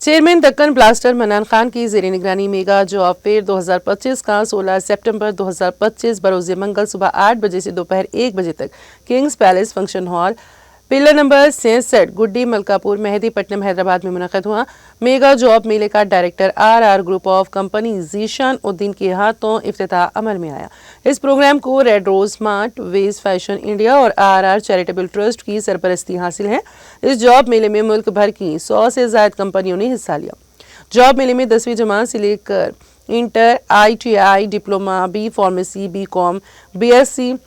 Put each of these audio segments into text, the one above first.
Chairman Deccan blaster mannan Khan की ज़ेर निगरानी मेगा जॉब फेयर 2025 का 16 सितंबर 2025 बरोज़ मंगल सुबह 8 बजे से दोपहर 1 बजे तक Kings Palace function hall pillar number 66 Guddi Malakpur Mehdipatnam Hyderabad में मुनक़द हुआ। मेगा जॉब मेले का director R group of company Zeeshan Uddin के हाथों इफ्तिताह अमल में आया। इस प्रोग्राम को red rose smart wage fashion India और आर चैरिटेबल ट्रस्ट की सरपरस्ती हासिल है। इस जॉब मेले में मुल्क भर की 100 से ज़ायद कंपनियों ने हिस्सा लिया। जॉब मेले में 10वीं जमात से लेकर inter, ITI, diploma, B pharmacy, BCom, BSc,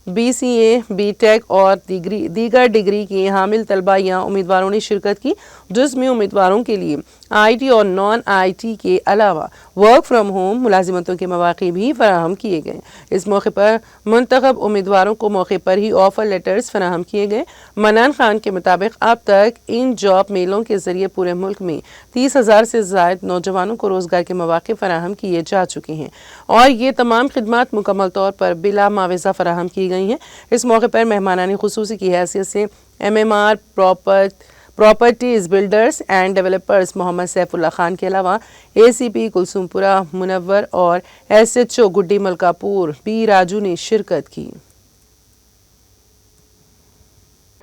BCA, BTech और दीगर डिग्री के हामिल तलबा या उम्मीदवारों ने शिरकत की, जिसमें उम्मीदवारों के लिए IT और नॉन IT के अलावा वर्क फ्रॉम होम मुलाजिमतों के मौके भी फराहम किए गए। इस मौके पर मुंतखब उम्मीदवारों को मौके पर ही ऑफर लेटर्स फराहम किए गए। मन्नान खान के मुताबिक अब तक इन जॉब मेलों के जरिए पूरे मुल्क में 30,000 से ज़ायद नौजवानों को रोजगार के मौके फराहम किए जा चुके हैं और ये तमाम खिदमात मुकम्मल तौर पर बिला माविज़ा फराहम की गई हैं। इस मौके पर मेहमानानी खुसूसी की हैसियत से MMR properties builders and developers Mohammed Saifullah Khan के अलावा ACP कुलसुमपुरा मुनव्वर और SHO गुड्डी मलकापुर B राजू ने शिरकत की।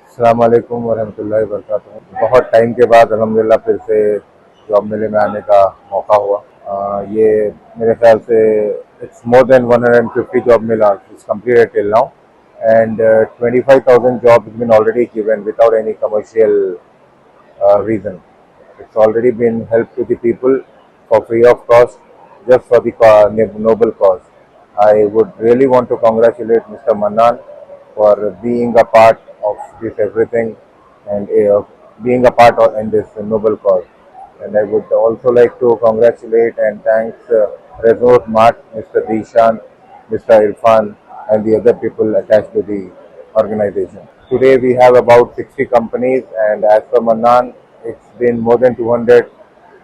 अस्सलाम वालेकुम वरहमतुल्लाहि वबरकातुहू। बहुत टाइम के बाद अल्हम्दुलिल्लाह फिर से जॉब मेले में आने का मौका हुआ। ये मेरे ख्याल से it's more than 150 job Mela is completed till now and 25,000 jobs been already given without any commercial reason. It's already been helped to the people for free of cost, just for the noble cause. I would really want to congratulate Mr. Mannan for being a part of this everything and being a part of in this noble cause. And I would also like to congratulate and thank Resort Mart, Mr. Dishan, Mr. Irfan and the other people attached to the organization. Today we have about 60 companies and as per Mannan, it's been more than 200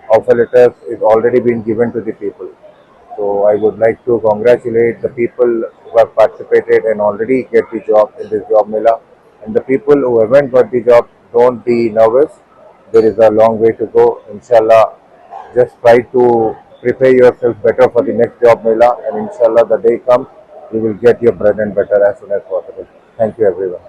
offer letters is already been given to the people. So I would like to congratulate the people who have participated and already get the job in this job mela. And the people who haven't got the job, don't be nervous. There is a long way to go. Inshallah, just try to prepare yourself better for the next job mela and inshallah the day comes, you will get your bread and butter as soon as possible. Thank you everyone.